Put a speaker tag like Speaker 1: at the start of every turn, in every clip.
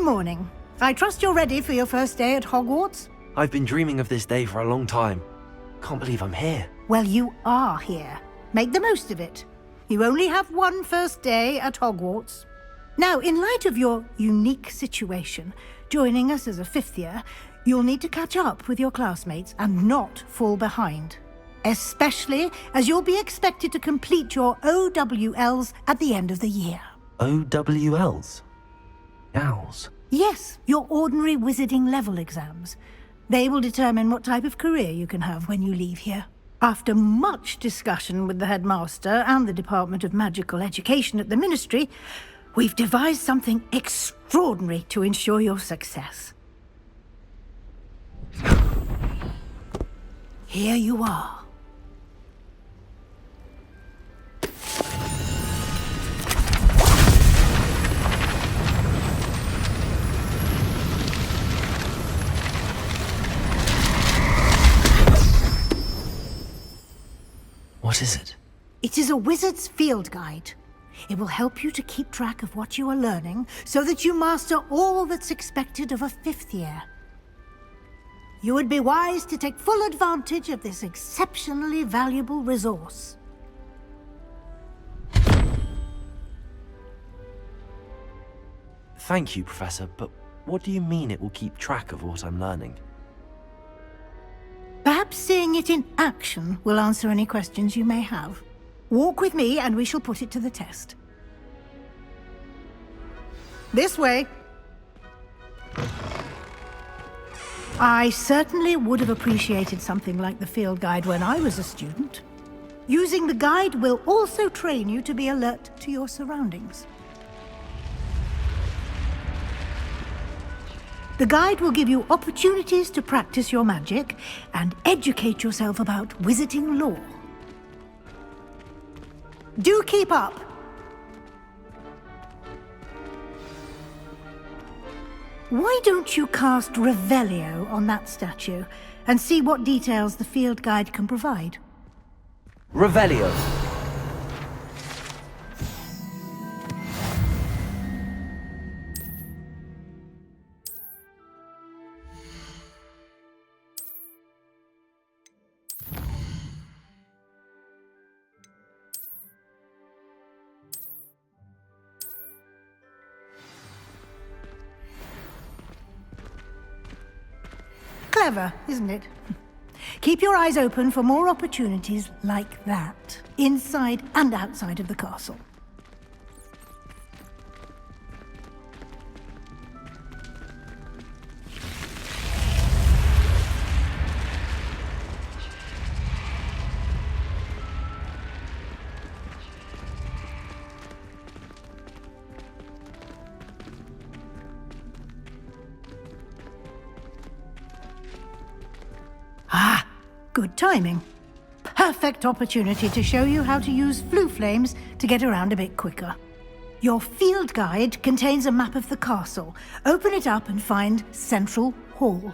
Speaker 1: Good morning. I trust you're ready for your first day at Hogwarts?
Speaker 2: I've been dreaming of this day for a long time. Can't believe I'm here.
Speaker 1: Well, you are here. Make the most of it. You only have one first day at Hogwarts. Now, in light of your unique situation, joining us as a fifth year, you'll need to catch up with your classmates and not fall behind. Especially as you'll be expected to complete your OWLs at the end of the year.
Speaker 2: OWLs? Owls?
Speaker 1: Yes, your ordinary wizarding level exams. They will determine what type of career you can have when you leave here. After much discussion with the headmaster and the Department of Magical Education at the Ministry, we've devised something extraordinary to ensure your success. Here you are.
Speaker 2: What is it?
Speaker 1: It is a wizard's field guide. It will help you to keep track of what you are learning so that you master all that's expected of a fifth year. You would be wise to take full advantage of this exceptionally valuable resource.
Speaker 2: Thank you, Professor, but what do you mean it will keep track of what I'm learning?
Speaker 1: Perhaps seeing it in action will answer any questions you may have. Walk with me and we shall put it to the test. This way. I certainly would have appreciated something like the field guide when I was a student. Using the guide will also train you to be alert to your surroundings. The guide will give you opportunities to practice your magic and educate yourself about wizarding lore. Do keep up! Why don't you cast Revelio on that statue and see what details the field guide can provide?
Speaker 2: Revelio!
Speaker 1: Clever, isn't it? Keep your eyes open for more opportunities like that, inside and outside of the castle. Ah, good timing. Perfect opportunity to show you how to use flue flames to get around a bit quicker. Your field guide contains a map of the castle. Open it up and find Central Hall.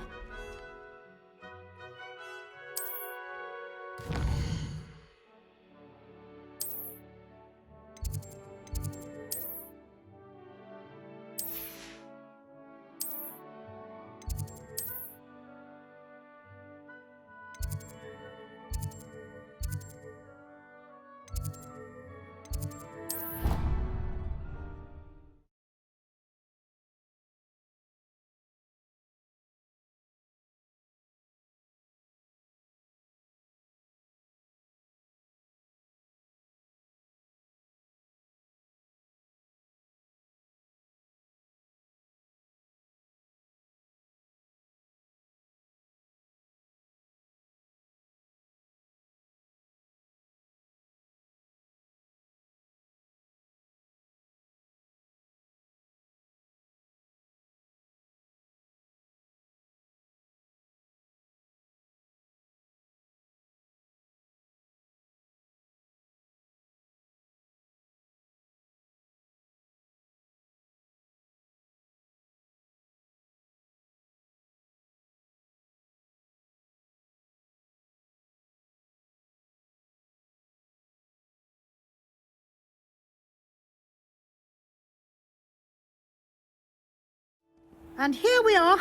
Speaker 1: And here we are.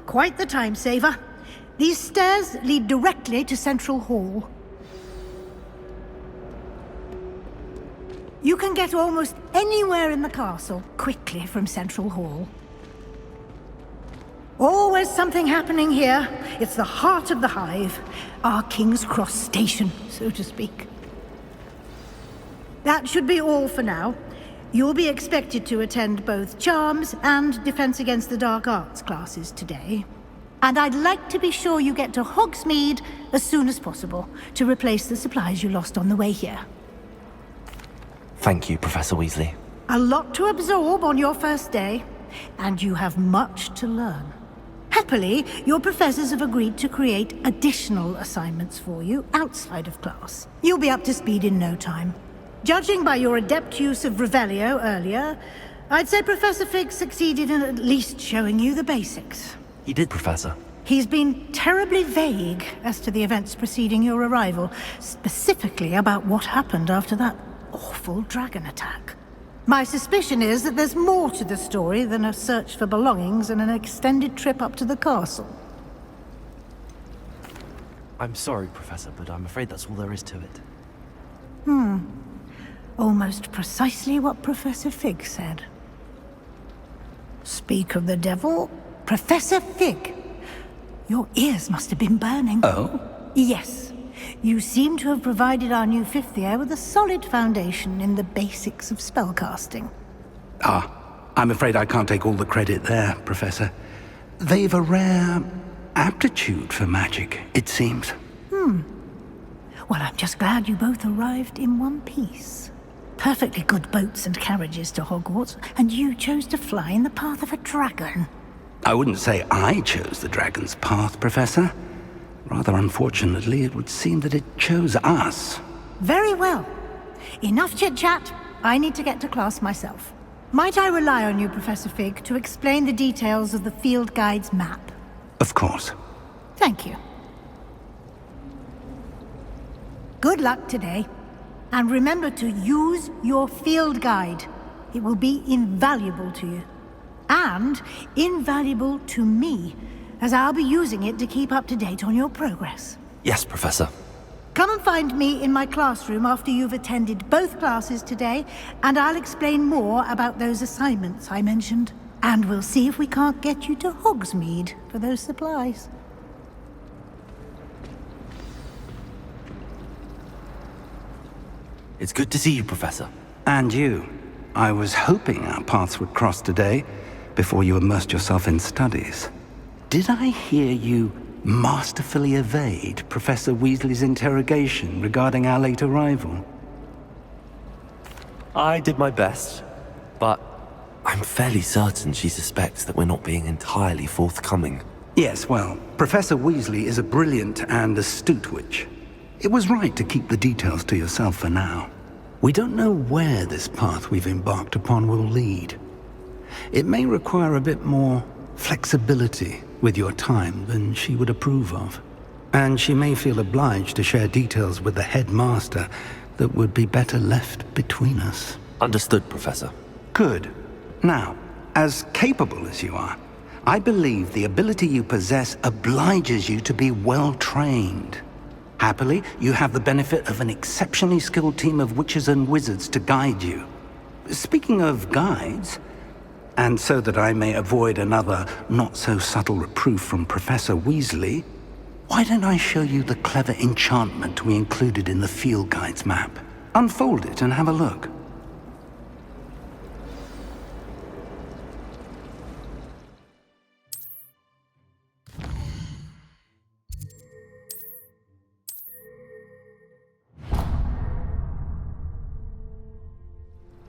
Speaker 1: Quite the time saver. These stairs lead directly to Central Hall. You can get almost anywhere in the castle quickly from Central Hall. Always something happening here. It's the heart of the hive. Our King's Cross station, so to speak. That should be all for now. You'll be expected to attend both Charms and Defense Against the Dark Arts classes today. And I'd like to be sure you get to Hogsmeade as soon as possible to replace the supplies you lost on the way here.
Speaker 2: Thank you, Professor Weasley.
Speaker 1: A lot to absorb on your first day, and you have much to learn. Happily, your professors have agreed to create additional assignments for you outside of class. You'll be up to speed in no time. Judging by your adept use of Revelio earlier, I'd say Professor Fig succeeded in at least showing you the basics.
Speaker 2: He did, Professor.
Speaker 1: He's been terribly vague as to the events preceding your arrival, specifically about what happened after that awful dragon attack. My suspicion is that there's more to the story than a search for belongings and an extended trip up to the castle.
Speaker 2: I'm sorry, Professor, but I'm afraid that's all there is to it.
Speaker 1: Almost precisely what Professor Fig said. Speak of the devil, Professor Fig. Your ears must have been burning.
Speaker 3: Oh?
Speaker 1: Yes. You seem to have provided our new fifth year with a solid foundation in the basics of spellcasting.
Speaker 3: I'm afraid I can't take all the credit there, Professor. They've a rare aptitude for magic, it seems.
Speaker 1: Well, I'm just glad you both arrived in one piece. Perfectly good boats and carriages to Hogwarts, and you chose to fly in the path of a dragon.
Speaker 3: I wouldn't say I chose the dragon's path, Professor. Rather unfortunately, it would seem that it chose us.
Speaker 1: Very well. Enough chit-chat. I need to get to class myself. Might I rely on you, Professor Fig, to explain the details of the field guide's map?
Speaker 3: Of course.
Speaker 1: Thank you. Good luck today. And remember to use your field guide. It will be invaluable to you. And invaluable to me, as I'll be using it to keep up to date on your progress.
Speaker 2: Yes, Professor.
Speaker 1: Come and find me in my classroom after you've attended both classes today, and I'll explain more about those assignments I mentioned. And we'll see if we can't get you to Hogsmeade for those supplies.
Speaker 2: It's good to see you, Professor.
Speaker 3: And you. I was hoping our paths would cross today, before you immersed yourself in studies. Did I hear you masterfully evade Professor Weasley's interrogation regarding our late arrival?
Speaker 2: I did my best, but I'm fairly certain she suspects that we're not being entirely forthcoming.
Speaker 3: Yes, well, Professor Weasley is a brilliant and astute witch. It was right to keep the details to yourself for now. We don't know where this path we've embarked upon will lead. It may require a bit more flexibility with your time than she would approve of. And she may feel obliged to share details with the headmaster that would be better left between us.
Speaker 2: Understood, Professor.
Speaker 3: Good. Now, as capable as you are, I believe the ability you possess obliges you to be well trained. Happily, you have the benefit of an exceptionally skilled team of witches and wizards to guide you. Speaking of guides, and so that I may avoid another not-so-subtle reproof from Professor Weasley, why don't I show you the clever enchantment we included in the field guide's map? Unfold it and have a look.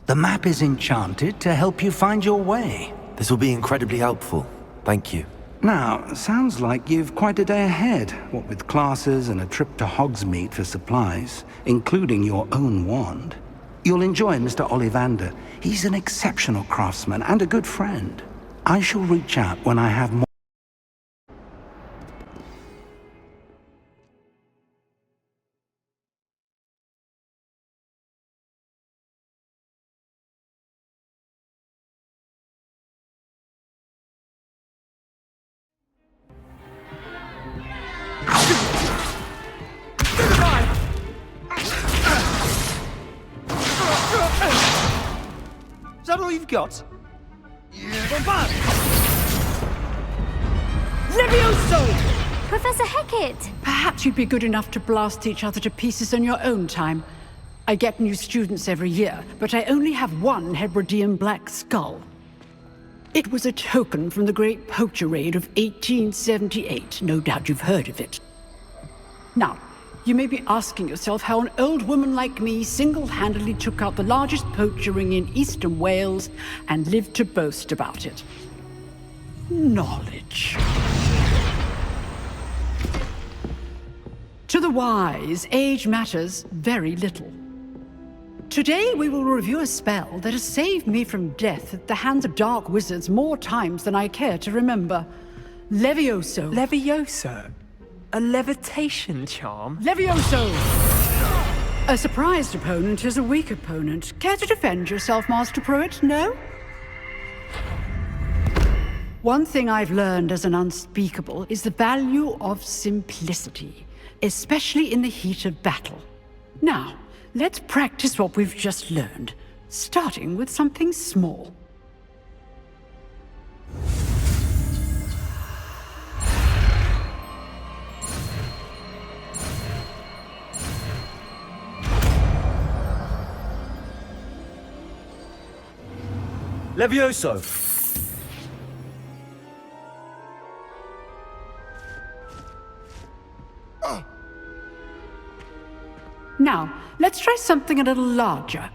Speaker 3: The map is enchanted to help you find your way.
Speaker 2: This will be incredibly helpful. Thank you.
Speaker 3: Now, sounds like you've quite a day ahead, what with classes and a trip to Hogsmeade for supplies, including your own wand. You'll enjoy Mr. Ollivander. He's an exceptional craftsman and a good friend. I shall reach out when I have more
Speaker 4: that all you've got?
Speaker 5: Levioso!
Speaker 6: Professor Hecat!
Speaker 5: Perhaps you'd be good enough to blast each other to pieces in your own time. I get new students every year, but I only have one Hebridean black skull. It was a token from the Great Poacher Raid of 1878. No doubt you've heard of it. Now, you may be asking yourself how an old woman like me single-handedly took out the largest poacher ring in eastern Wales and lived to boast about it. Knowledge. To the wise, age matters very little. Today we will review a spell that has saved me from death at the hands of dark wizards more times than I care to remember. Levioso.
Speaker 4: Levioso? A levitation charm?
Speaker 5: Levioso! A surprised opponent is a weak opponent. Care to defend yourself, Master Pruitt? No? One thing I've learned as an unspeakable is the value of simplicity, especially in the heat of battle. Now, let's practice what we've just learned, starting with something small.
Speaker 4: Levioso!
Speaker 5: Now, let's try something a little larger.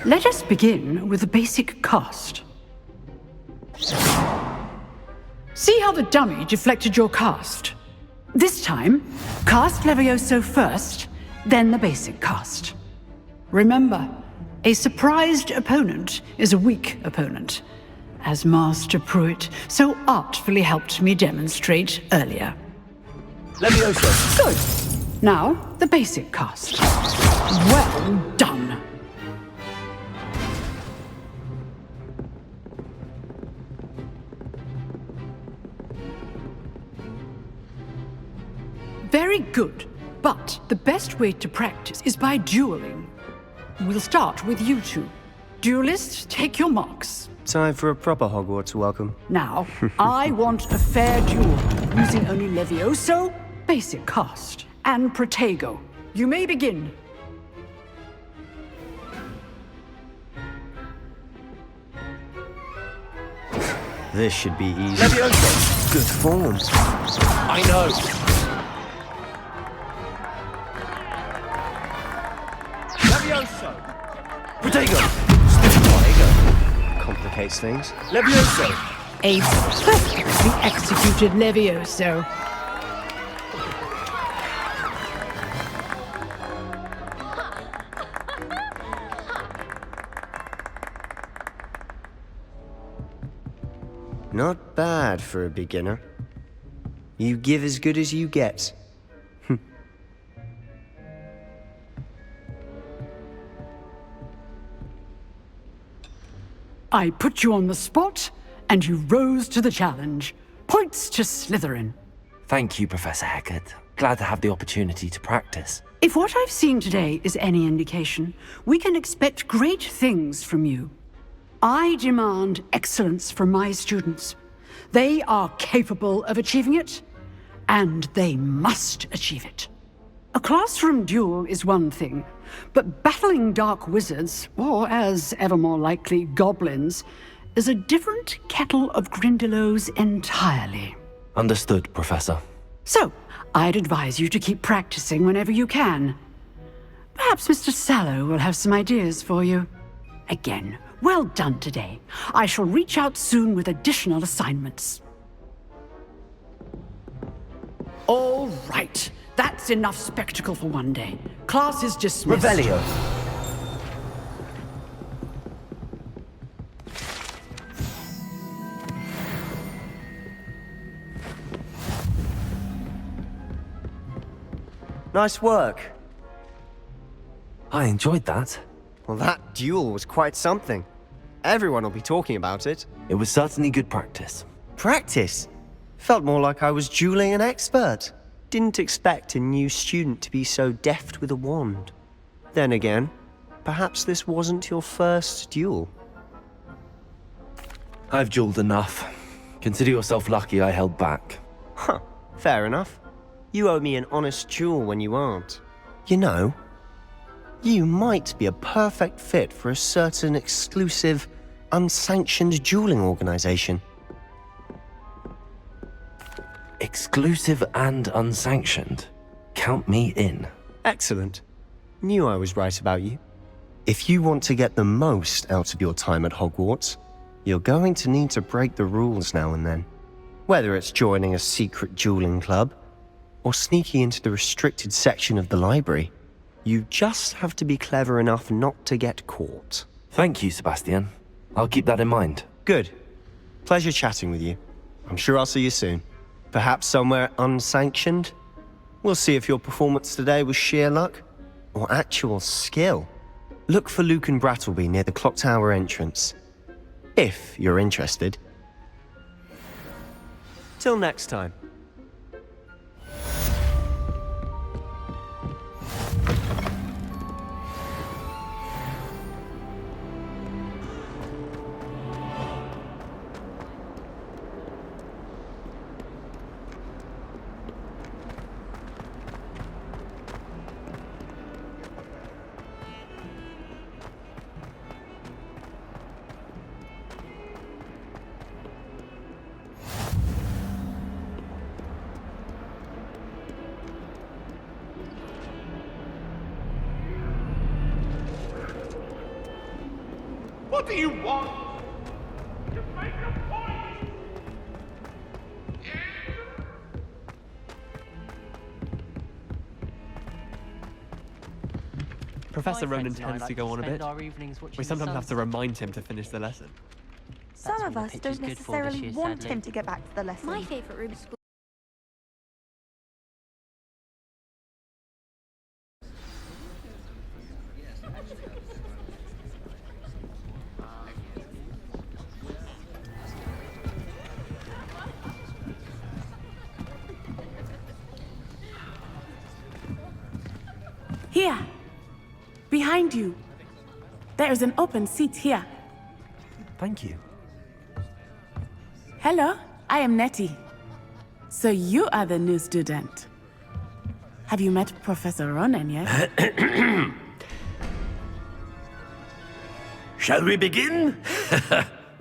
Speaker 5: Let us begin with the basic cast. See how the dummy deflected your cast? This time, cast Levioso first, then the basic cast. Remember, a surprised opponent is a weak opponent, as Master Pruitt so artfully helped me demonstrate earlier.
Speaker 4: Levioso!
Speaker 5: Good. Now, the basic cast. Well done. Very good, but the best way to practice is by dueling. We'll start with you two. Duelists, take your marks.
Speaker 4: Time for a proper Hogwarts welcome.
Speaker 5: Now, I want a fair duel, using only Levioso, basic cast, and Protego. You may begin.
Speaker 4: This should be easy.
Speaker 2: Levioso!
Speaker 4: Good form.
Speaker 2: I know!
Speaker 4: Levioso!
Speaker 2: Protego!
Speaker 4: Complicates things.
Speaker 2: Levioso!
Speaker 5: A perfectly executed Levioso.
Speaker 4: Not bad for a beginner. You give as good as you get.
Speaker 5: I put you on the spot, and you rose to the challenge. Points to Slytherin.
Speaker 2: Thank you, Professor Hecat. Glad to have the opportunity to practice.
Speaker 5: If what I've seen today is any indication, we can expect great things from you. I demand excellence from my students. They are capable of achieving it, and they must achieve it. A classroom duel is one thing, but battling dark wizards, or as ever more likely, goblins, is a different kettle of Grindylows entirely.
Speaker 2: Understood, Professor.
Speaker 5: So, I'd advise you to keep practicing whenever you can. Perhaps Mr. Sallow will have some ideas for you. Again, well done today. I shall reach out soon with additional assignments. All right. That's enough spectacle for one day. Class is dismissed.
Speaker 4: Revelio. Nice work.
Speaker 2: I enjoyed that.
Speaker 4: Well, that duel was quite something. Everyone will be talking about it.
Speaker 2: It was certainly good practice.
Speaker 4: Practice? Felt more like I was dueling an expert. Didn't expect a new student to be so deft with a wand. Then again, perhaps this wasn't your first duel.
Speaker 2: I've dueled enough. Consider yourself lucky I held back.
Speaker 4: Huh, fair enough. You owe me an honest duel when you aren't. You know, you might be a perfect fit for a certain exclusive, unsanctioned dueling organization.
Speaker 2: Exclusive and unsanctioned. Count me in.
Speaker 4: Excellent. Knew I was right about you. If you want to get the most out of your time at Hogwarts, you're going to need to break the rules now and then. Whether it's joining a secret dueling club, or sneaking into the restricted section of the library, you just have to be clever enough not to get caught.
Speaker 2: Thank you, Sebastian. I'll keep that in mind.
Speaker 4: Good. Pleasure chatting with you. I'm sure I'll see you soon. Perhaps somewhere unsanctioned? We'll see if your performance today was sheer luck, or actual skill. Look for Luke and Brattleby near the clock tower entrance. If you're interested. Till next time.
Speaker 6: What do you want? To make a point!
Speaker 7: Professor Ronan tends to go on a bit. We sometimes have to remind him to finish the lesson.
Speaker 8: Some of us don't necessarily want him to get back to the lesson.
Speaker 9: My favourite room is school.
Speaker 10: Here, behind you. There is an open seat here.
Speaker 2: Thank you.
Speaker 10: Hello, I am Nettie. So you are the new student. Have you met Professor Ronan yet?
Speaker 6: Shall we begin?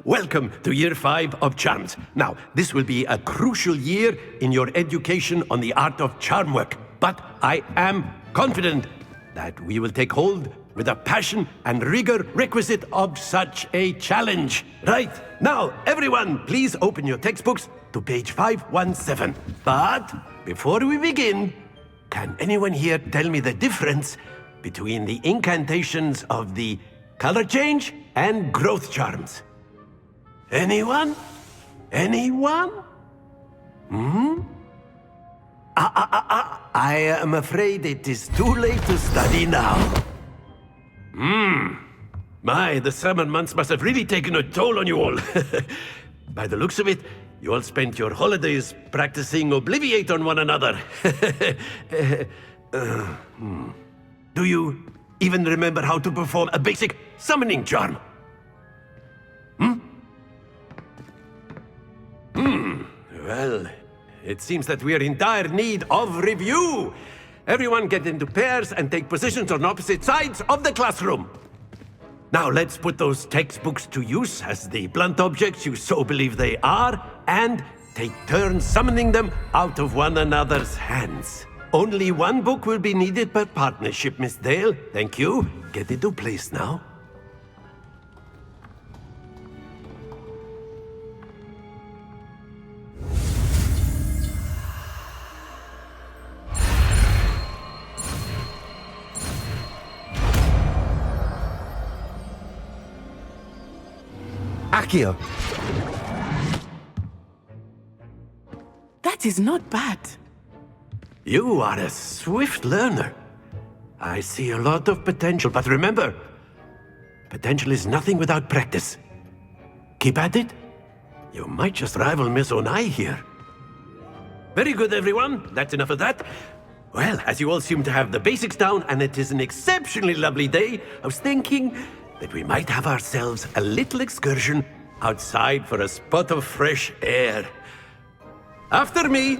Speaker 6: Welcome to Year 5 of Charms. Now, this will be a crucial year in your education on the art of charm work. But I am confident that we will take hold with the passion and rigor requisite of such a challenge. Right, now, everyone, please open your textbooks to page 517. But before we begin, can anyone here tell me the difference between the incantations of the color change and growth charms? Anyone? Anyone? I am afraid it is too late to study now. My, the summer months must have really taken a toll on you all. By the looks of it, you all spent your holidays practicing Obliviate on one another. Do you even remember how to perform a basic summoning charm? Well, it seems that we are in dire need of review. Everyone get into pairs and take positions on opposite sides of the classroom. Now let's put those textbooks to use as the blunt objects you so believe they are, and take turns summoning them out of one another's hands. Only one book will be needed per partnership, Miss Dale. Thank you. Get into place now. Accio.
Speaker 10: That is not bad.
Speaker 6: You are a swift learner. I see a lot of potential, but remember, potential is nothing without practice. Keep at it. You might just rival Miss Onai here. Very good, everyone. That's enough of that. Well, as you all seem to have the basics down, and it is an exceptionally lovely day, I was thinking that we might have ourselves a little excursion outside for a spot of fresh air. After me!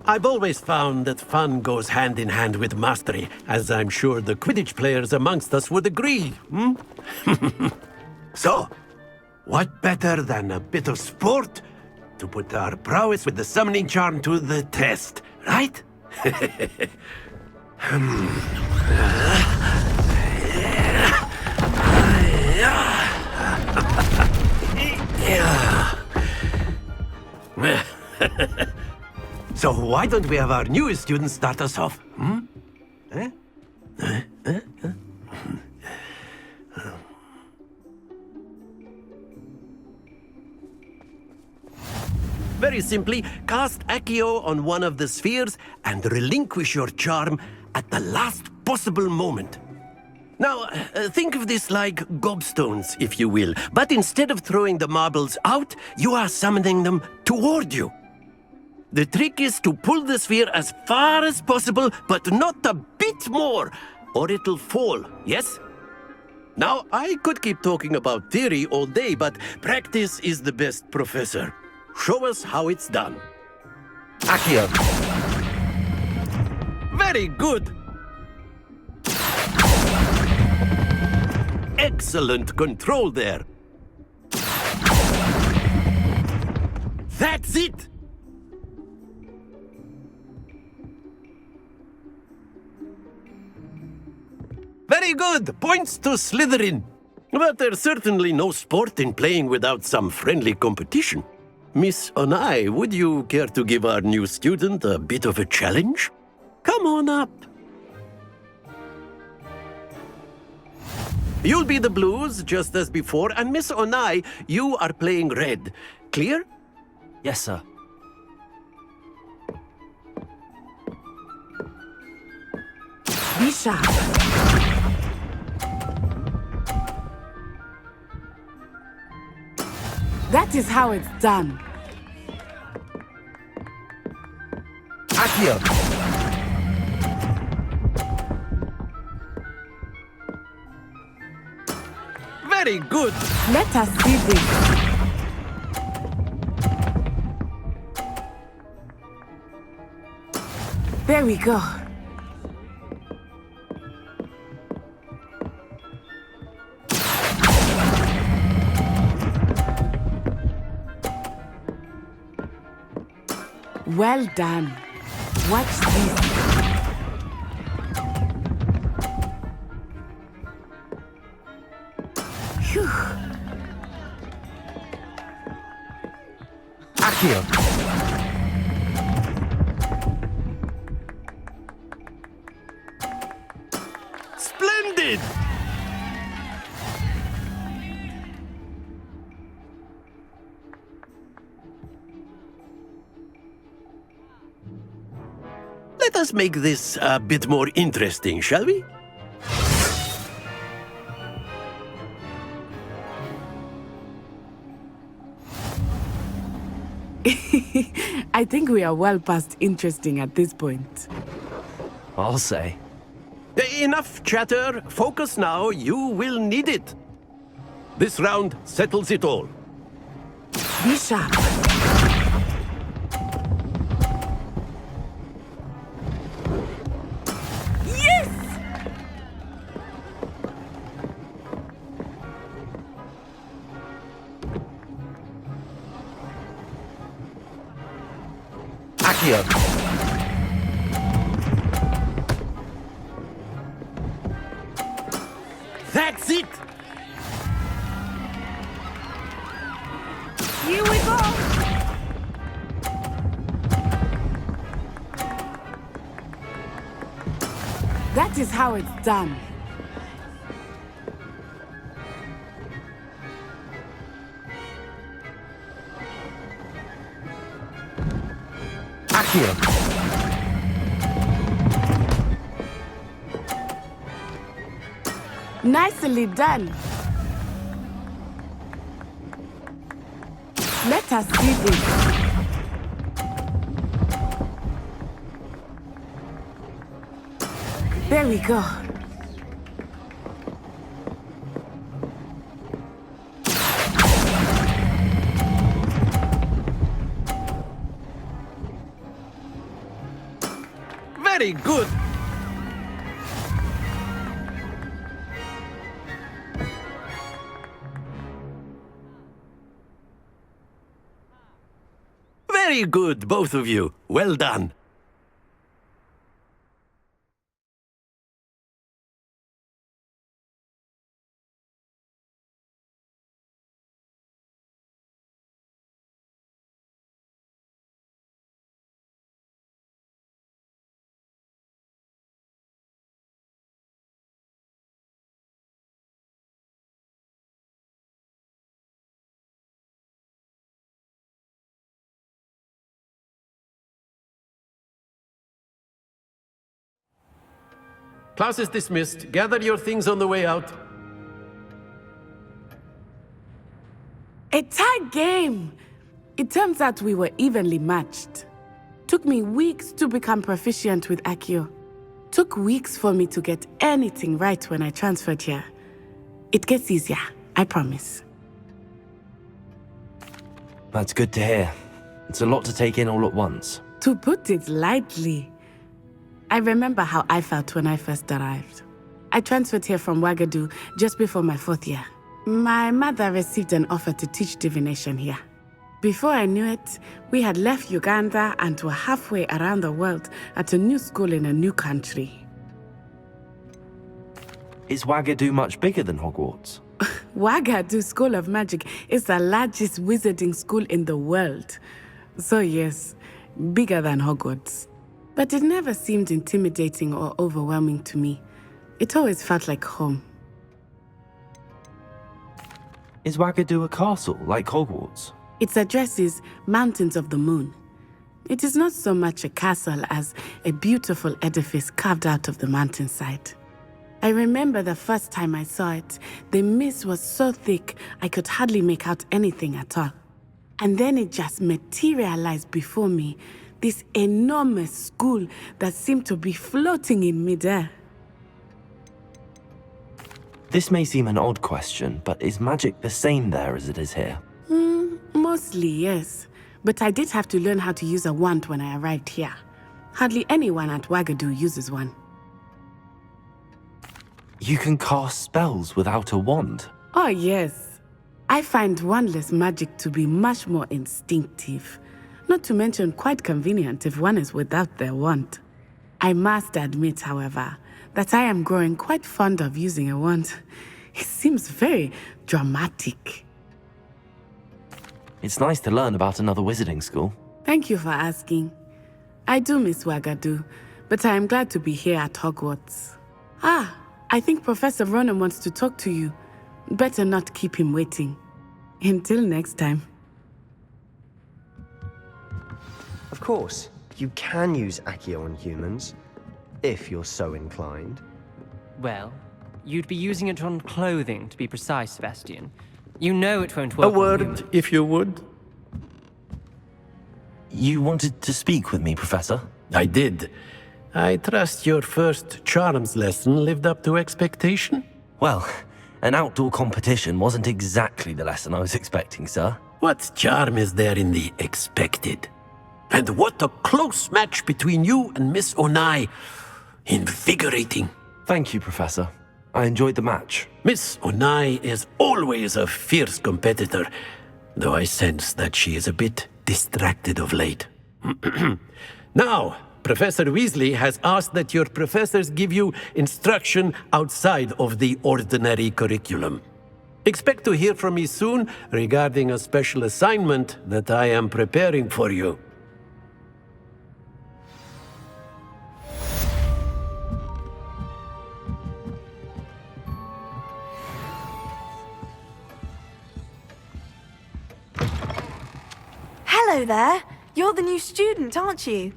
Speaker 6: I've always found that fun goes hand in hand with mastery, as I'm sure the Quidditch players amongst us would agree, So, what better than a bit of sport to put our prowess with the summoning charm to the test, right? So why don't we have our newest student start us off? Very simply, cast Accio on one of the spheres and relinquish your charm at the last possible moment. Now, think of this like gobstones, if you will, but instead of throwing the marbles out, you are summoning them toward you. The trick is to pull the sphere as far as possible, but not a bit more, or it'll fall, yes? Now, I could keep talking about theory all day, but practice is the best professor. Show us how it's done. Accio. Very good. Excellent control there. That's it! Very good! Points to Slytherin. But there's certainly no sport in playing without some friendly competition. Miss Onai, would you care to give our new student a bit of a challenge? Come on up. You'll be the blues, just as before, and Miss Onai, you are playing red. Clear?
Speaker 2: Yes, sir.
Speaker 10: Be sharp. That is how it's done.
Speaker 4: Accio.
Speaker 6: Very good.
Speaker 10: Let us see this. There we go. Well done. Watch this. Phew.
Speaker 4: Accio.
Speaker 6: Splendid! Let us make this a bit more interesting, shall we?
Speaker 10: I think we are well past interesting at this point.
Speaker 2: I'll say.
Speaker 6: Enough chatter. Focus now. You will need it. This round settles it all.
Speaker 10: Be sharp. Yes!
Speaker 4: Accio.
Speaker 10: Here we go! That is how it's done.
Speaker 2: Accio!
Speaker 10: Nicely done. Let us see this. There we go.
Speaker 6: Very good. Very good, both of you. Well done. Class is dismissed. Gather your things on the way out.
Speaker 10: A tight game! It turns out we were evenly matched. Took me weeks to become proficient with Accio. Took weeks for me to get anything right when I transferred here. It gets easier, I promise.
Speaker 2: That's good to hear. It's a lot to take in all at once.
Speaker 10: To put it lightly, I remember how I felt when I first arrived. I transferred here from Ouagadougou just before my 4th year. My mother received an offer to teach divination here. Before I knew it, we had left Uganda and were halfway around the world at a new school in a new country.
Speaker 2: Is Ouagadougou much bigger than Hogwarts?
Speaker 10: Ouagadougou School of Magic is the largest wizarding school in the world. So yes, bigger than Hogwarts. But it never seemed intimidating or overwhelming to me. It always felt like home.
Speaker 2: Is Ouagadougou a castle, like Hogwarts?
Speaker 10: Its address is Mountains of the Moon. It is not so much a castle as a beautiful edifice carved out of the mountainside. I remember the first time I saw it, the mist was so thick I could hardly make out anything at all. And then it just materialized before me, this enormous school that seemed to be floating in midair.
Speaker 2: This may seem an odd question, but is magic the same there as it is here?
Speaker 10: Mostly, yes. But I did have to learn how to use a wand when I arrived here. Hardly anyone at Ouagadougou uses one.
Speaker 2: You can cast spells without a wand?
Speaker 10: Oh, yes. I find wandless magic to be much more instinctive. Not to mention quite convenient if one is without their wand. I must admit, however, that I am growing quite fond of using a wand. It seems very dramatic.
Speaker 2: It's nice to learn about another wizarding school.
Speaker 10: Thank you for asking. I do miss Ouagadougou, but I am glad to be here at Hogwarts. I think Professor Ronan wants to talk to you. Better not keep him waiting. Until next time.
Speaker 4: Of course, you can use Accio on humans, if you're so inclined.
Speaker 7: Well, you'd be using it on clothing, to be precise, Sebastian. You know it won't work.
Speaker 6: A word, if you would.
Speaker 2: You wanted to speak with me, Professor?
Speaker 6: I did. I trust your first charms lesson lived up to expectation?
Speaker 2: Well, an outdoor competition wasn't exactly the lesson I was expecting, sir.
Speaker 6: What charm is there in the expected? And what a close match between you and Miss Onai. Invigorating.
Speaker 2: Thank you, Professor. I enjoyed the match.
Speaker 6: Miss Onai is always a fierce competitor, though I sense that she is a bit distracted of late. Now, Professor Weasley has asked that your professors give you instruction outside of the ordinary curriculum. Expect to hear from me soon regarding a special assignment that I am preparing for you.
Speaker 8: Hello there. You're the new student, aren't you?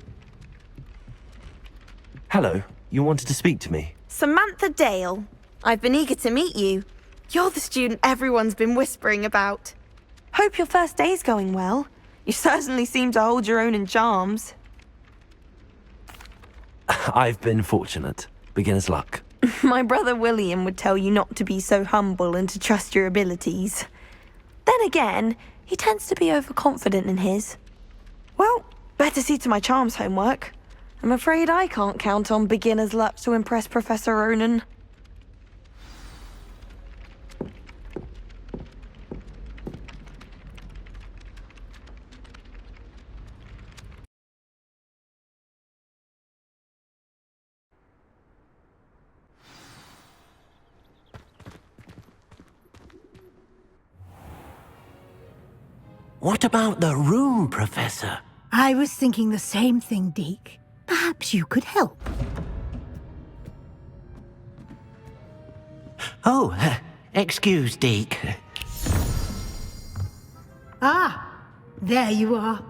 Speaker 2: Hello, you wanted to speak to me?
Speaker 8: Samantha Dale. I've been eager to meet you. You're the student everyone's been whispering about. Hope your first day's going well. You certainly seem to hold your own in charms.
Speaker 2: I've been fortunate. Beginner's luck.
Speaker 8: My brother William would tell you not to be so humble and to trust your abilities. Then again, he tends to be overconfident in his. Well, better see to my charms homework. I'm afraid I can't count on beginner's luck to impress Professor Ronan.
Speaker 6: What about the room, Professor?
Speaker 1: I was thinking the same thing, Deke. Perhaps you could help.
Speaker 6: Oh, excuse, Deke.
Speaker 1: Ah, there you are.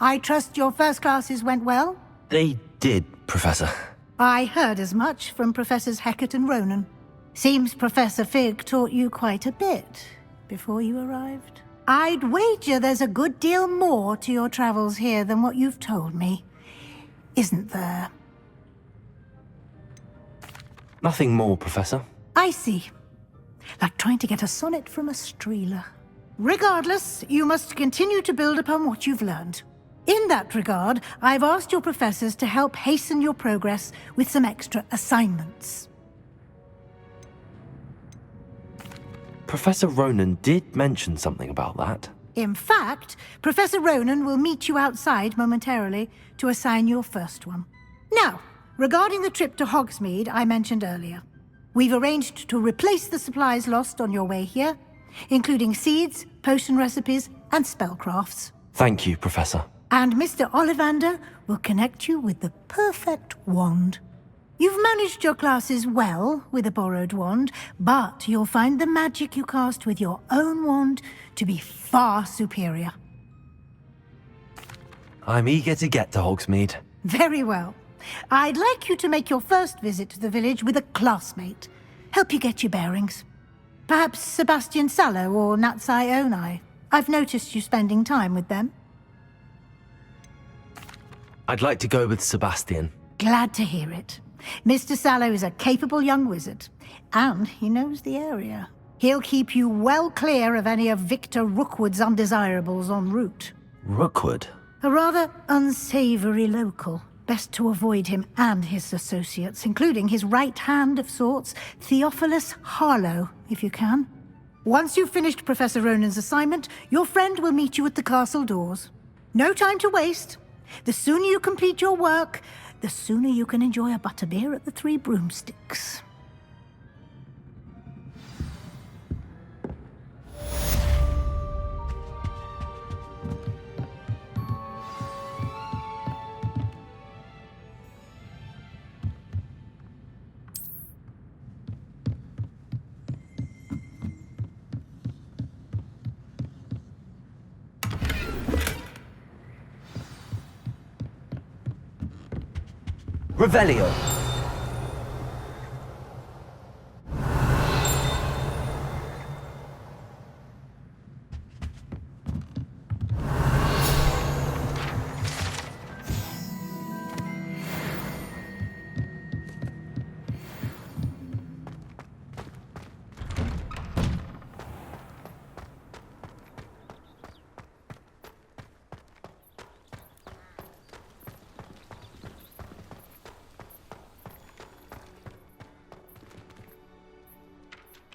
Speaker 1: I trust your first classes went well?
Speaker 2: They did, Professor.
Speaker 1: I heard as much from Professors Hecat and Ronan. Seems Professor Fig taught you quite a bit before you arrived. I'd wager there's a good deal more to your travels here than what you've told me. Isn't there?
Speaker 2: Nothing more, Professor.
Speaker 1: I see. Like trying to get a sonnet from a streeler. Regardless, you must continue to build upon what you've learned. In that regard, I've asked your professors to help hasten your progress with some extra assignments.
Speaker 2: Professor Ronan did mention something about that.
Speaker 1: In fact, Professor Ronan will meet you outside momentarily to assign your first one. Now, regarding the trip to Hogsmeade I mentioned earlier, we've arranged to replace the supplies lost on your way here, including seeds, potion recipes, and spellcrafts.
Speaker 2: Thank you, Professor.
Speaker 1: And Mr. Ollivander will connect you with the perfect wand. You've managed your classes well with a borrowed wand, but you'll find the magic you cast with your own wand to be far superior.
Speaker 2: I'm eager to get to Hogsmeade.
Speaker 1: Very well. I'd like you to make your first visit to the village with a classmate. Help you get your bearings. Perhaps Sebastian Sallow or Natsai Onai. I've noticed you spending time with them.
Speaker 2: I'd like to go with Sebastian.
Speaker 1: Glad to hear it. Mr. Sallow is a capable young wizard, and he knows the area. He'll keep you well clear of any of Victor Rookwood's undesirables en route.
Speaker 2: Rookwood?
Speaker 1: A rather unsavory local. Best to avoid him and his associates, including his right hand of sorts, Theophilus Harlow, if you can. Once you've finished Professor Ronan's assignment, your friend will meet you at the castle doors. No time to waste. The sooner you complete your work, the sooner you can enjoy a butterbeer at the Three Broomsticks.
Speaker 2: Revelio.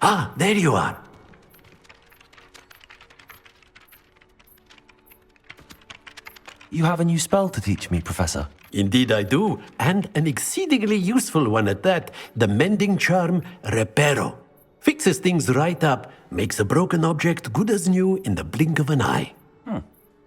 Speaker 6: Ah, there you are.
Speaker 2: You have a new spell to teach me, Professor.
Speaker 6: Indeed I do, and an exceedingly useful one at that. The mending charm, Reparo. Fixes things right up, makes a broken object good as new in the blink of an eye.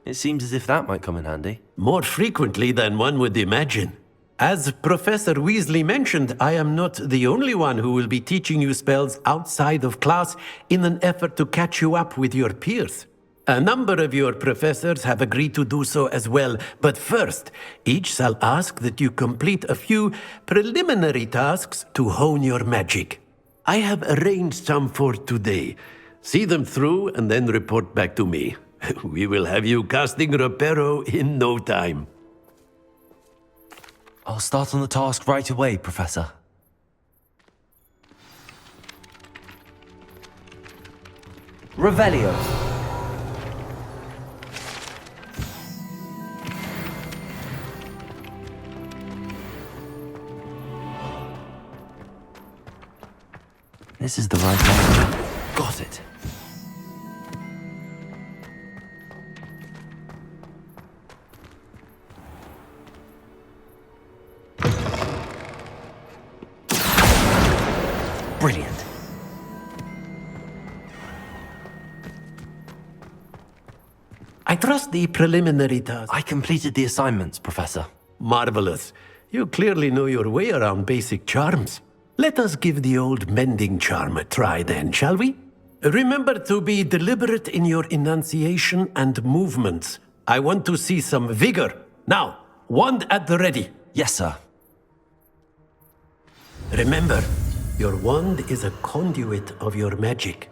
Speaker 2: It seems as if that might come in handy.
Speaker 6: More frequently than one would imagine. As Professor Weasley mentioned, I am not the only one who will be teaching you spells outside of class in an effort to catch you up with your peers. A number of your professors have agreed to do so as well, but first, each shall ask that you complete a few preliminary tasks to hone your magic. I have arranged some for today. See them through and then report back to me. We will have you casting Reparo in no time.
Speaker 2: I'll start on the task right away, Professor. Revelio. This is the right one. Got it. Brilliant.
Speaker 6: I trust the preliminary task.
Speaker 2: I completed the assignments, Professor.
Speaker 6: Marvelous. You clearly know your way around basic charms. Let us give the old mending charm a try then, shall we? Remember to be deliberate in your enunciation and movements. I want to see some vigor. Now, wand at the ready.
Speaker 2: Yes, sir.
Speaker 6: Remember, your wand is a conduit of your magic.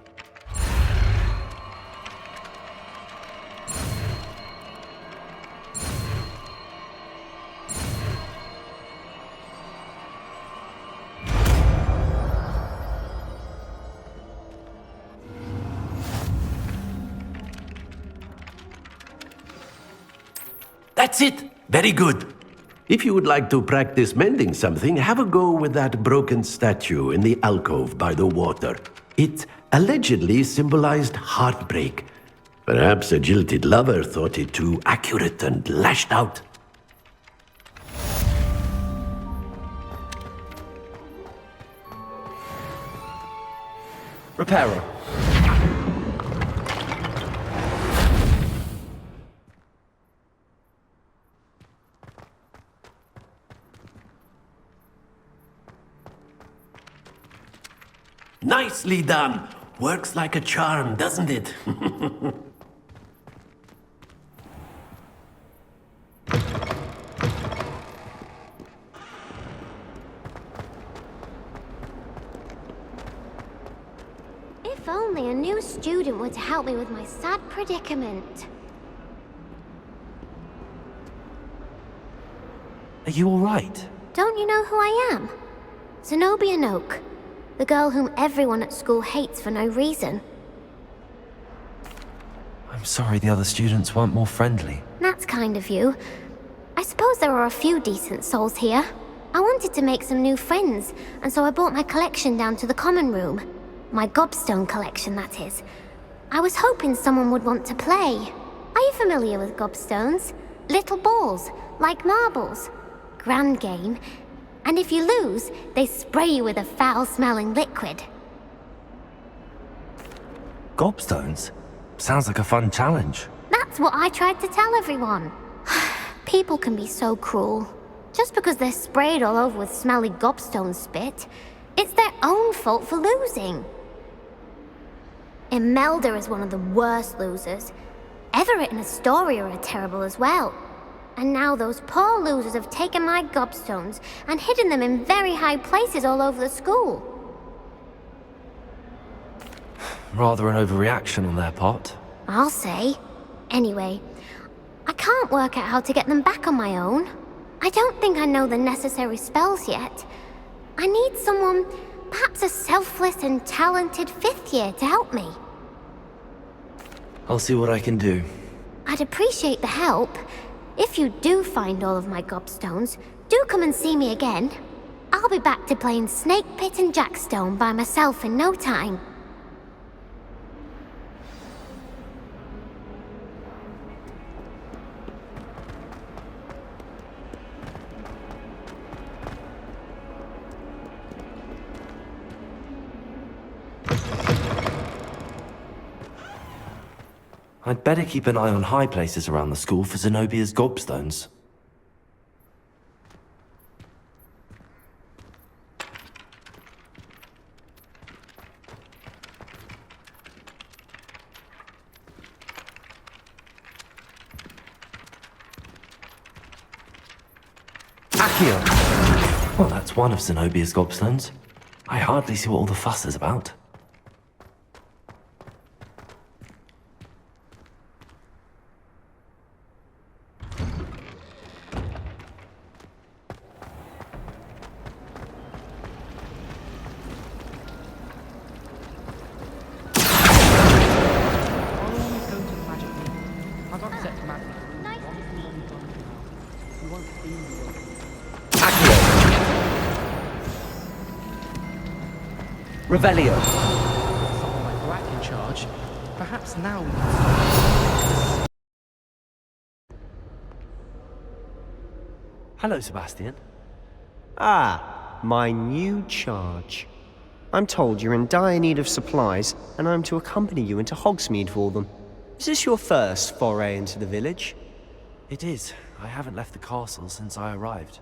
Speaker 6: That's it! Very good. If you would like to practice mending something, have a go with that broken statue in the alcove by the water. It allegedly symbolized heartbreak. Perhaps a jilted lover thought it too accurate and lashed out.
Speaker 2: Reparo.
Speaker 6: Nicely done! Works like a charm, doesn't it?
Speaker 9: If only a new student were to help me with my sad predicament.
Speaker 2: Are you all right?
Speaker 9: Don't you know who I am? Zenobia Noak. The girl whom everyone at school hates for no reason.
Speaker 2: I'm sorry the other students weren't more friendly.
Speaker 9: That's kind of you. I suppose there are a few decent souls here. I wanted to make some new friends, and so I brought my collection down to the common room. My gobstone collection, that is. I was hoping someone would want to play. Are you familiar with gobstones? Little balls, like marbles. Grand game. And if you lose, they spray you with a foul-smelling liquid.
Speaker 2: Gobstones? Sounds like a fun challenge.
Speaker 9: That's what I tried to tell everyone. People can be so cruel. Just because they're sprayed all over with smelly gobstone spit, it's their own fault for losing. Imelda is one of the worst losers. Everett and Astoria are terrible as well. And now those poor losers have taken my gobstones and hidden them in very high places all over the school.
Speaker 2: Rather an overreaction on their part.
Speaker 9: I'll say. Anyway, I can't work out how to get them back on my own. I don't think I know the necessary spells yet. I need someone, perhaps a selfless and talented fifth year to help me.
Speaker 2: I'll see what I can do.
Speaker 9: I'd appreciate the help. If you do find all of my gobstones, do come and see me again. I'll be back to playing Snake Pit and Jackstone by myself in no time.
Speaker 2: I'd better keep an eye on high places around the school for Zenobia's gobstones. Well, that's one of Zenobia's gobstones. I hardly see what all the fuss is about.
Speaker 11: Revelio. Someone like Black in charge. Perhaps now we can...
Speaker 2: Hello, Sebastian.
Speaker 4: Ah, my new charge. I'm told you're in dire need of supplies, and I'm to accompany you into Hogsmeade for them. Is this your first foray into the village?
Speaker 2: It is. I haven't left the castle since I arrived.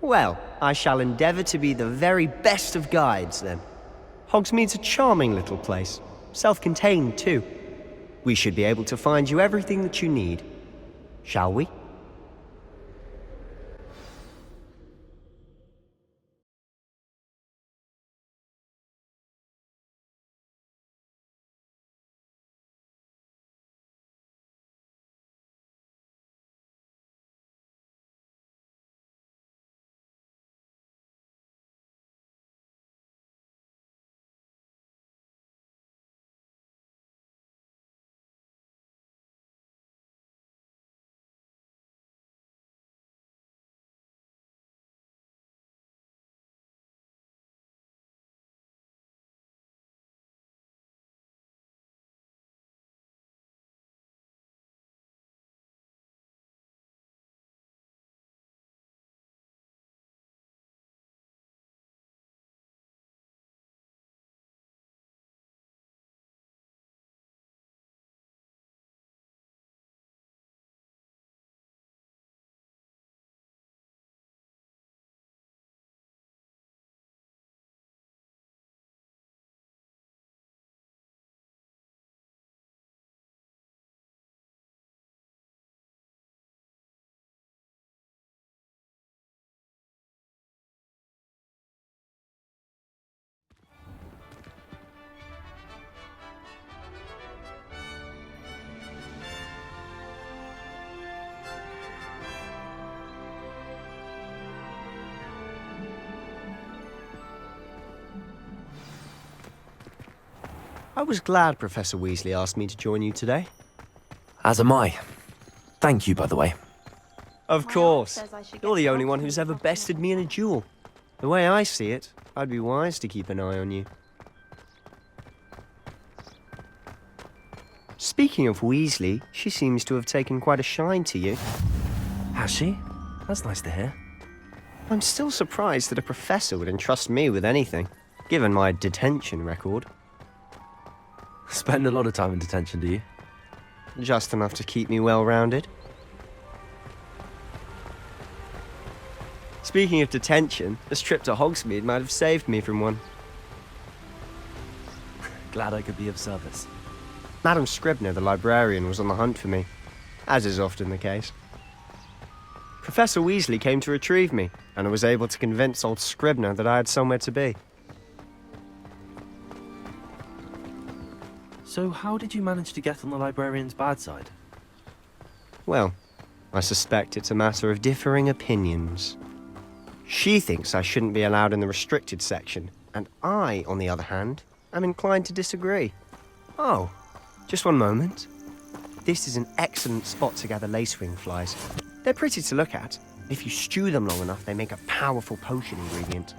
Speaker 4: Well, I shall endeavour to be the very best of guides, then. Hogsmeade's a charming little place. Self-contained, too. We should be able to find you everything that you need. Shall we? I was glad Professor Weasley asked me to join you today.
Speaker 2: As am I. Thank you, by the way.
Speaker 4: Of course. You're the only one who's ever bested me in a duel. The way I see it, I'd be wise to keep an eye on you. Speaking of Weasley, she seems to have taken quite a shine to you.
Speaker 2: Has she? That's nice to hear.
Speaker 4: I'm still surprised that a professor would entrust me with anything, given my detention record.
Speaker 2: Spend a lot of time in detention, do you?
Speaker 4: Just enough to keep me well-rounded. Speaking of detention, this trip to Hogsmeade might have saved me from one.
Speaker 2: Glad I could be of service.
Speaker 4: Madam Scribner, the librarian, was on the hunt for me, as is often the case. Professor Weasley came to retrieve me, and I was able to convince old Scribner that I had somewhere to be.
Speaker 2: So how did you manage to get on the librarian's bad side?
Speaker 4: Well, I suspect it's a matter of differing opinions. She thinks I shouldn't be allowed in the restricted section, and I, on the other hand, am inclined to disagree. Oh, just one moment. This is an excellent spot to gather lacewing flies. They're pretty to look at. If you stew them long enough, they make a powerful potion ingredient.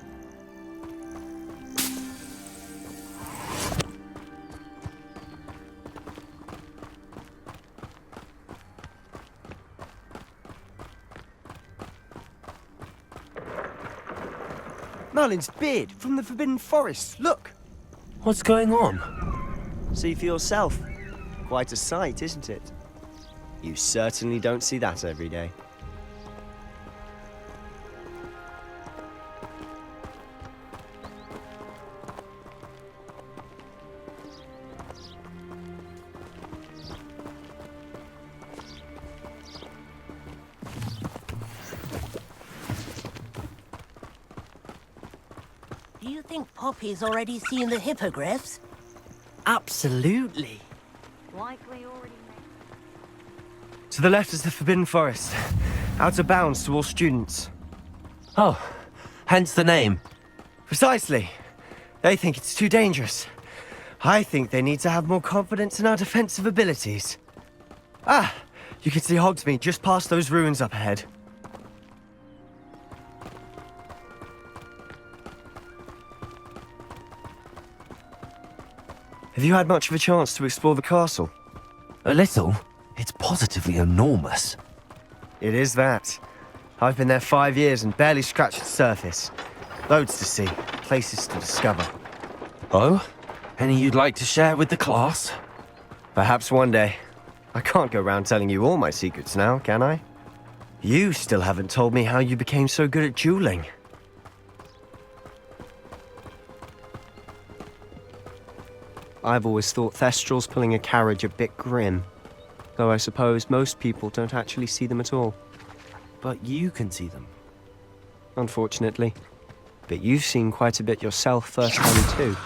Speaker 4: Merlin's beard from the Forbidden Forest, look!
Speaker 2: What's going on?
Speaker 4: See for yourself. Quite a sight, isn't it? You certainly don't see that every day.
Speaker 12: Do you think Poppy's already seen the hippogriffs?
Speaker 7: Absolutely.
Speaker 12: Likely already.
Speaker 4: To the left is the Forbidden Forest. Out of bounds to all students.
Speaker 2: Oh, hence the name.
Speaker 4: Precisely. They think it's too dangerous. I think they need to have more confidence in our defensive abilities. Ah, you can see Hogsmeade just past those ruins up ahead. Have you had much of a chance to explore the castle?
Speaker 2: A little. It's positively enormous.
Speaker 4: It is that. I've been there 5 years and barely scratched the surface. Loads to see, places to discover.
Speaker 2: Oh? Any you'd like to share with the class?
Speaker 4: Perhaps one day. I can't go around telling you all my secrets now, can I? You still haven't told me how you became so good at dueling. I've always thought Thestrals pulling a carriage a bit grim. Though I suppose most people don't actually see them at all.
Speaker 2: But you can see them.
Speaker 4: Unfortunately. But you've seen quite a bit yourself firsthand too.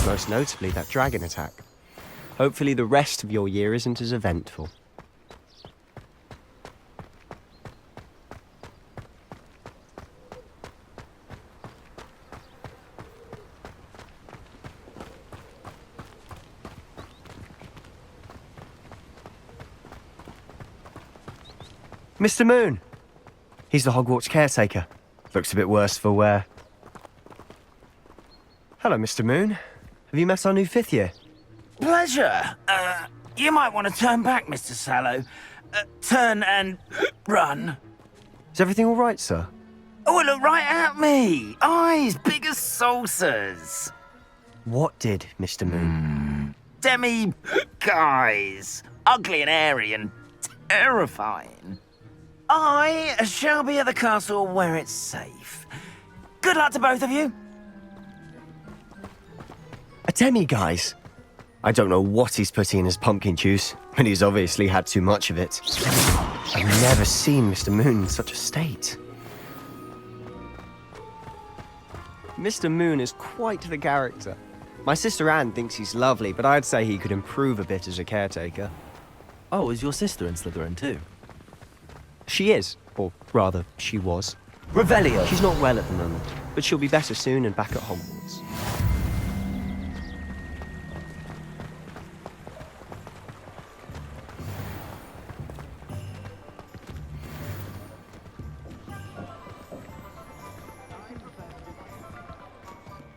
Speaker 4: Most notably that dragon attack. Hopefully the rest of your year isn't as eventful. Mr. Moon! He's the Hogwarts caretaker. Looks a bit worse for wear. Hello, Mr. Moon. Have you met our new 5th year?
Speaker 13: Pleasure. You might want to turn back, Mr. Sallow. Turn and run.
Speaker 4: Is everything all right, sir?
Speaker 13: Oh, look right at me. Eyes big as saucers.
Speaker 4: What did, Mr. Moon?
Speaker 13: Guys. Ugly and airy and terrifying. I shall be at the castle where it's safe. Good luck to both of you.
Speaker 4: A demi-guise? I don't know what he's putting in his pumpkin juice, but he's obviously had too much of it. I've never seen Mr. Moon in such a state. Mr. Moon is quite the character. My sister Anne thinks he's lovely, but I'd say he could improve a bit as a caretaker.
Speaker 2: Oh, is your sister in Slytherin too?
Speaker 4: She is, or rather, she was.
Speaker 2: Revelio!
Speaker 4: She's not well at the moment, but she'll be better soon and back at Hogwarts.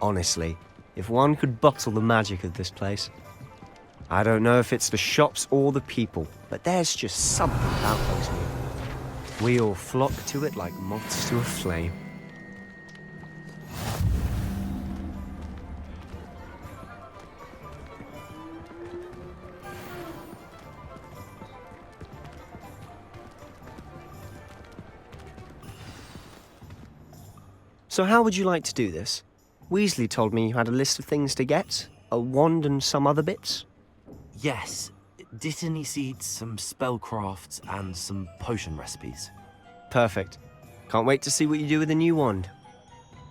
Speaker 4: Honestly, if one could bottle the magic of this place. I don't know if it's the shops or the people, but there's just something about Hogsmeade. We all flock to it like moths to a flame. So how would you like to do this? Weasley told me you had a list of things to get, a wand and some other bits.
Speaker 2: Yes. Dittany seeds, some spellcrafts, and some potion recipes.
Speaker 4: Perfect. Can't wait to see what you do with the new wand.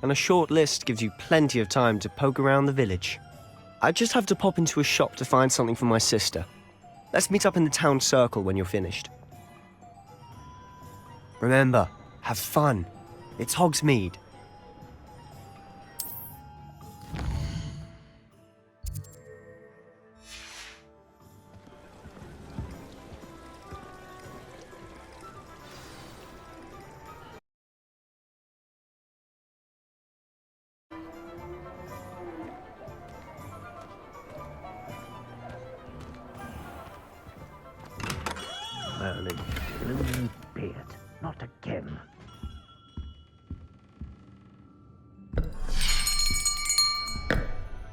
Speaker 4: And a short list gives you plenty of time to poke around the village. I just have to pop into a shop to find something for my sister. Let's meet up in the town circle when you're finished. Remember, have fun. It's Hogsmeade.
Speaker 13: Merlin, blue beard, not again.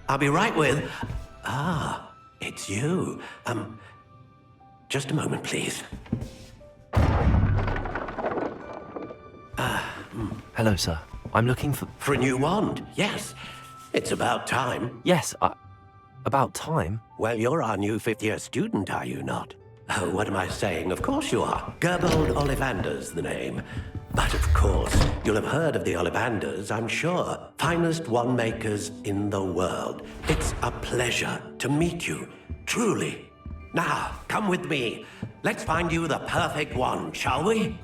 Speaker 6: I'll be right with... Ah, it's you. Just a moment, please.
Speaker 2: Hello, sir. I'm looking for...
Speaker 6: For a new wand, yes. It's about time.
Speaker 2: Yes, about time?
Speaker 6: Well, you're our new fifth-year student, are you not? Oh, what am I saying? Of course you are. Gerbold Ollivander's the name. But of course, you'll have heard of the Ollivanders, I'm sure. Finest wand makers in the world. It's a pleasure to meet you, truly. Now, come with me. Let's find you the perfect wand, shall we?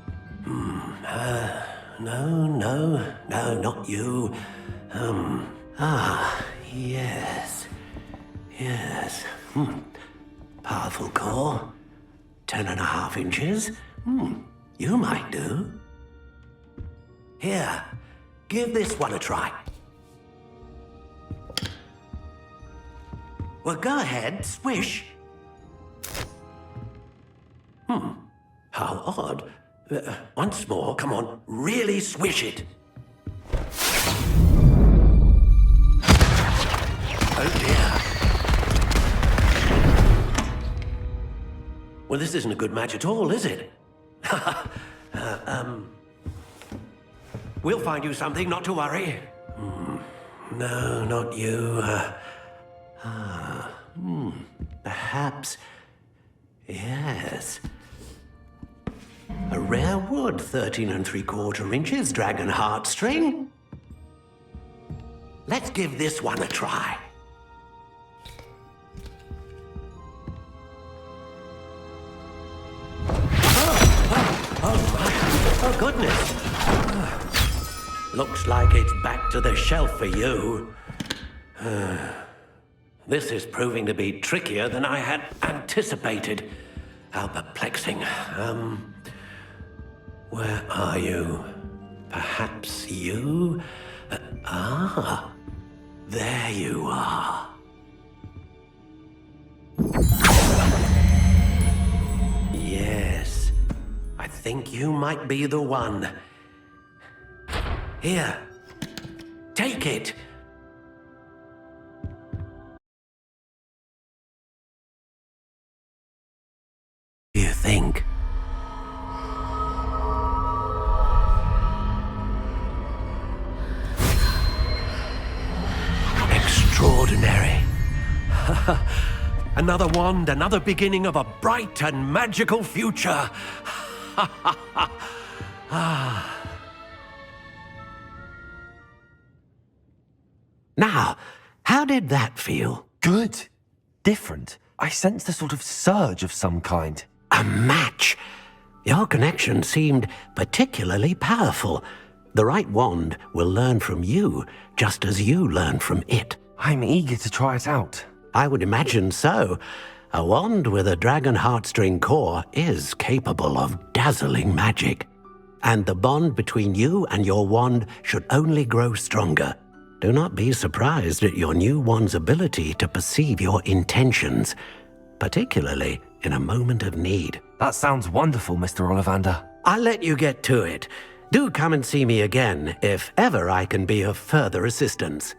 Speaker 6: No, not you. Yes. Powerful core. 10.5 inches. You might do. Here, give this one a try. Well, go ahead, swish. How odd. Once more, come on, really swish it. Oh dear. Well, this isn't a good match at all, is it? We'll find you something, not to worry. No, not you. Perhaps... yes. A rare wood, 13 3/4 inches, dragon heartstring. Let's give this one a try. Oh, goodness. Looks like it's back to the shelf for you. This is proving to be trickier than I had anticipated. How perplexing. Where are you? Perhaps you? There you are. Yes, I think you might be the one. Here, take it. You think? Extraordinary. Another wand, another beginning of a bright and magical future. Now, how did that feel?
Speaker 2: Good. Different. I sensed a sort of surge of some kind.
Speaker 6: A match. Your connection seemed particularly powerful. The right wand will learn from you, just as you learn from it.
Speaker 2: I'm eager to try it out.
Speaker 6: I would imagine so. A wand with a dragon heartstring core is capable of dazzling magic. And the bond between you and your wand should only grow stronger. Do not be surprised at your new wand's ability to perceive your intentions, particularly in a moment of need.
Speaker 2: That sounds wonderful, Mr. Ollivander.
Speaker 6: I'll let you get to it. Do come and see me again if ever I can be of further assistance.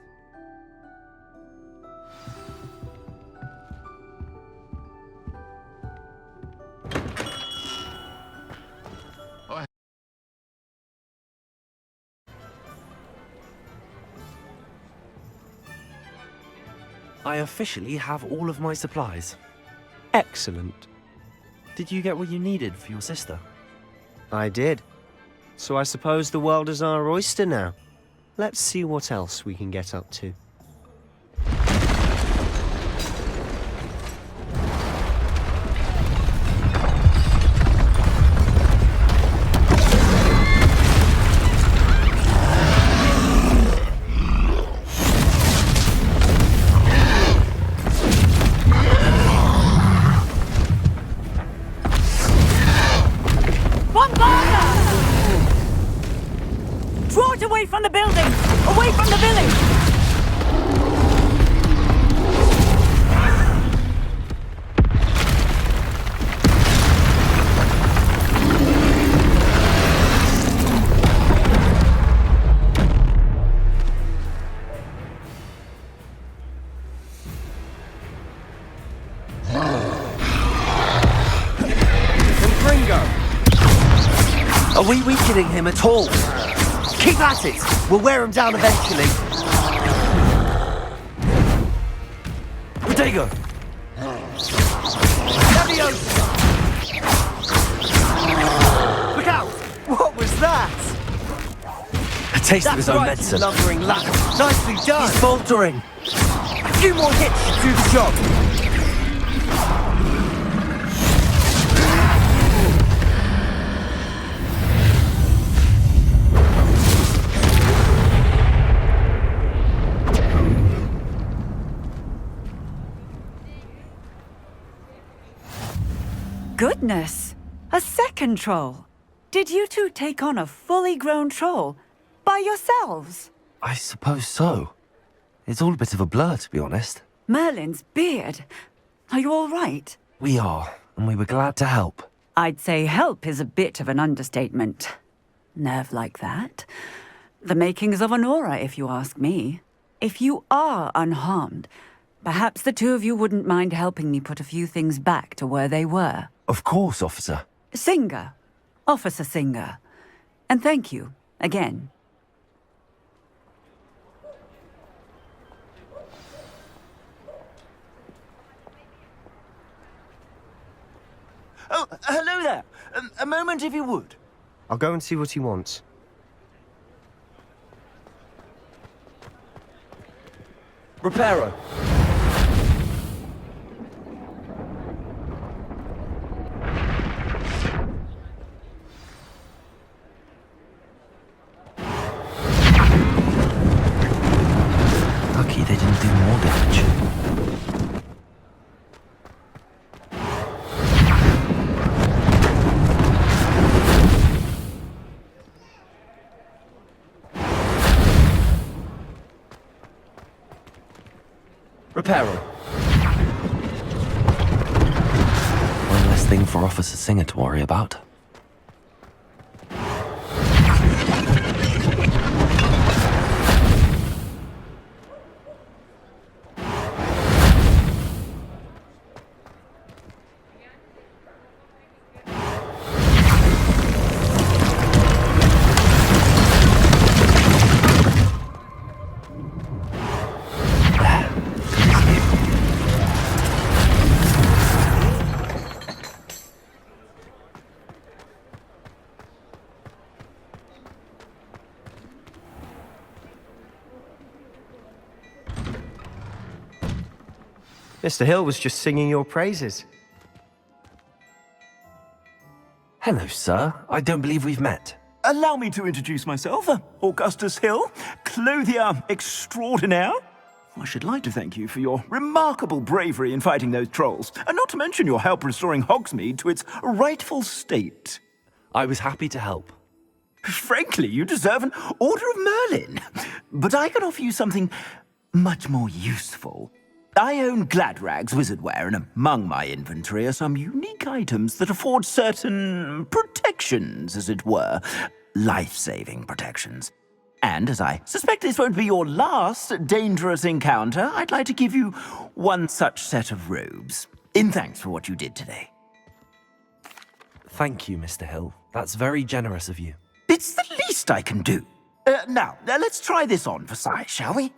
Speaker 2: I officially have all of my supplies.
Speaker 4: Excellent.
Speaker 2: Did you get what you needed for your sister?
Speaker 4: I did. So I suppose the world is our oyster now. Let's see what else we can get up to.
Speaker 5: Draw it away from the building! Away from the village!
Speaker 2: Are we weakening him at all? Keep at it! We'll wear him down eventually. Protego! Leviosa! Look out! What was that? A taste of his own medicine. Lumbering lack. Nicely done! He's faltering. A few more hits should do the job.
Speaker 14: Goodness! A second troll! Did you two take on a fully grown troll? By yourselves?
Speaker 2: I suppose so. It's all a bit of a blur, to be honest.
Speaker 14: Merlin's beard. Are you all right?
Speaker 2: We are, and we were glad to help.
Speaker 14: I'd say help is a bit of an understatement. Nerve like that. The makings of an aura, if you ask me. If you are unharmed, perhaps the two of you wouldn't mind helping me put a few things back to where they were.
Speaker 2: Of course, officer.
Speaker 14: Singer. Officer Singer. And thank you, again.
Speaker 13: Oh, hello there. A moment, if you would.
Speaker 4: I'll go and see what he wants.
Speaker 2: Reparo. Lucky they didn't do more damage. Reparo. One less thing for Officer Singer to worry about.
Speaker 4: Mr. Hill was just singing your praises.
Speaker 2: Hello, sir. I don't believe we've met.
Speaker 15: Allow me to introduce myself, Augustus Hill, clothier extraordinaire. I should like to thank you for your remarkable bravery in fighting those trolls, and not to mention your help restoring Hogsmeade to its rightful state.
Speaker 2: I was happy to help.
Speaker 15: Frankly, you deserve an Order of Merlin. But I can offer you something much more useful. I own Gladrag's wizardware, and among my inventory are some unique items that afford certain protections, as it were. Life-saving protections. And as I suspect this won't be your last dangerous encounter, I'd like to give you one such set of robes, in thanks for what you did today.
Speaker 2: Thank you, Mr. Hill. That's very generous of you.
Speaker 15: It's the least I can do. Now, let's try this on for size, shall we?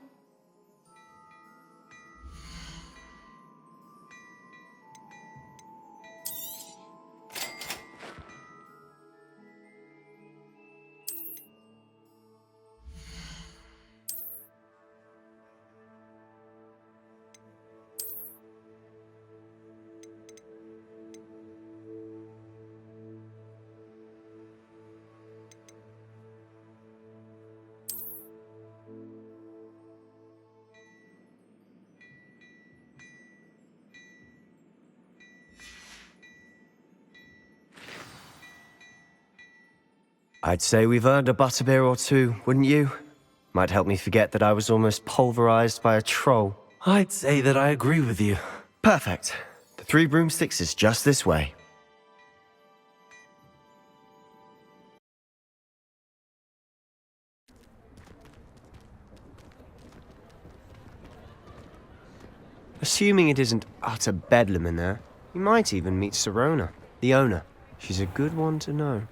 Speaker 4: I'd say we've earned a butterbeer or two, wouldn't you? Might help me forget that I was almost pulverized by a troll.
Speaker 2: I'd say that I agree with you.
Speaker 4: Perfect. The 3 broomsticks is just this way. Assuming it isn't utter bedlam in there, you might even meet Serona, the owner. She's a good one to know.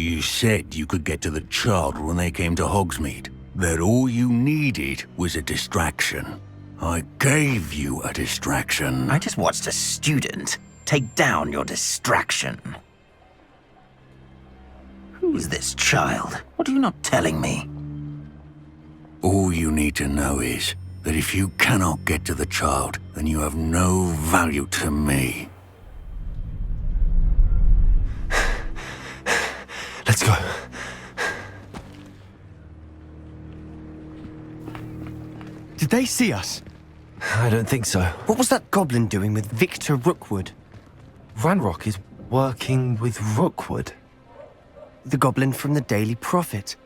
Speaker 16: You said you could get to the child when they came to Hogsmeade. That all you needed was a distraction. I gave you a distraction.
Speaker 13: I just watched a student take down your distraction. Who is this child? What are you not telling me?
Speaker 16: All you need to know is that if you cannot get to the child, then you have no value to me.
Speaker 2: Let's go.
Speaker 4: Did they see us?
Speaker 2: I don't think so.
Speaker 4: What was that goblin doing with Victor Rookwood?
Speaker 2: Ranrock is working with Rookwood.
Speaker 4: The goblin from the Daily Prophet.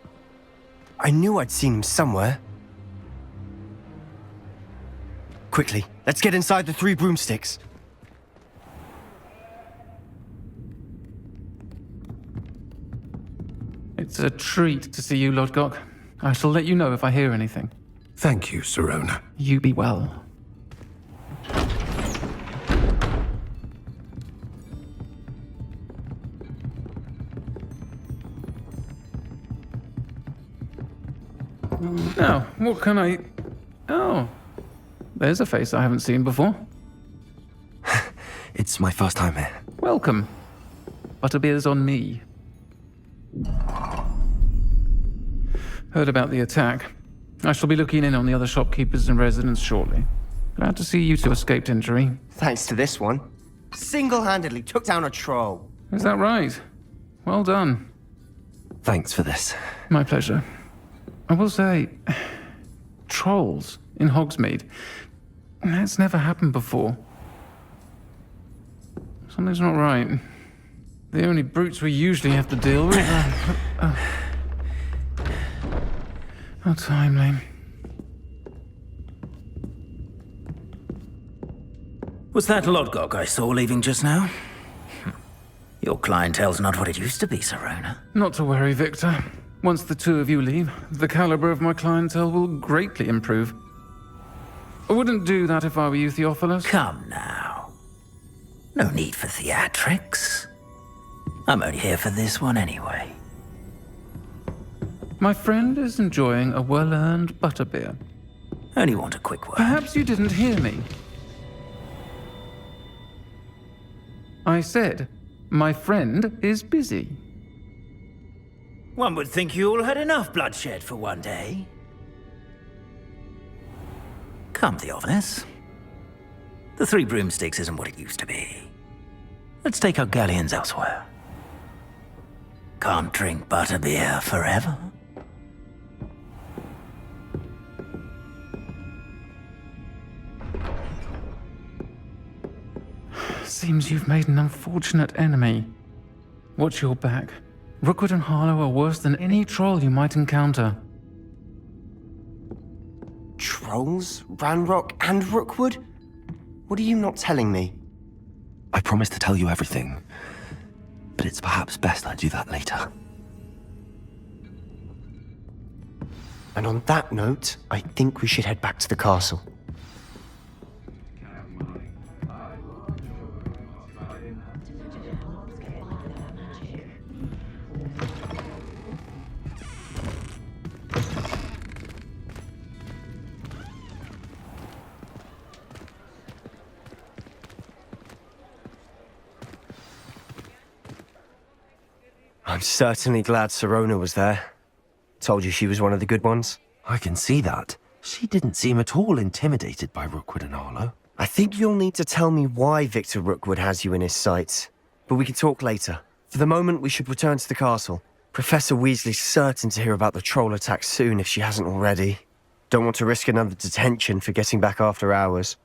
Speaker 4: I knew I'd seen him somewhere. Quickly, let's get inside the 3 broomsticks.
Speaker 11: It's a treat to see you, Lodgok. I shall let you know if I hear anything.
Speaker 6: Thank you, Sirona.
Speaker 11: You be well. Now, what can I... Oh, there's a face I haven't seen before.
Speaker 2: It's my first time here.
Speaker 11: Welcome. Butterbeer's on me. Heard about the attack. I shall be looking in on the other shopkeepers and residents shortly. Glad to see you two escaped injury.
Speaker 4: Thanks to this one. Single-handedly took down a troll.
Speaker 11: Is that right? Well done.
Speaker 2: Thanks for this.
Speaker 11: My pleasure. I will say, trolls in Hogsmeade. That's never happened before. Something's not right. The only brutes we usually have to deal with are... How timely.
Speaker 13: Was that Lodgok I saw leaving just now? Your clientele's not what it used to be, Sirona.
Speaker 11: Not to worry, Victor. Once the 2 of you leave, the caliber of my clientele will greatly improve. I wouldn't do that if I were you, Theophilus.
Speaker 13: Come now. No need for theatrics. I'm only here for this one anyway.
Speaker 11: My friend is enjoying a well-earned butterbeer.
Speaker 13: Only want a quick word.
Speaker 11: Perhaps you didn't hear me. I said, my friend is busy.
Speaker 13: One would think you all had enough bloodshed for one day. Come, Theophilus. The 3 broomsticks isn't what it used to be. Let's take our galleons elsewhere. Can't drink butterbeer forever.
Speaker 11: Seems you've made an unfortunate enemy. Watch your back. Rookwood and Harlow are worse than any troll you might encounter.
Speaker 4: Trolls? Ranrock and Rookwood? What are you not telling me?
Speaker 2: I promise to tell you everything, but it's perhaps best I do that later.
Speaker 4: And on that note, I think we should head back to the castle. I'm certainly glad Sirona was there. Told you she was one of the good ones.
Speaker 2: I can see that. She didn't seem at all intimidated by Rookwood and Harlow.
Speaker 4: I think you'll need to tell me why Victor Rookwood has you in his sights. But we can talk later. For the moment, we should return to the castle. Professor Weasley's certain to hear about the troll attack soon if she hasn't already. Don't want to risk another detention for getting back after hours.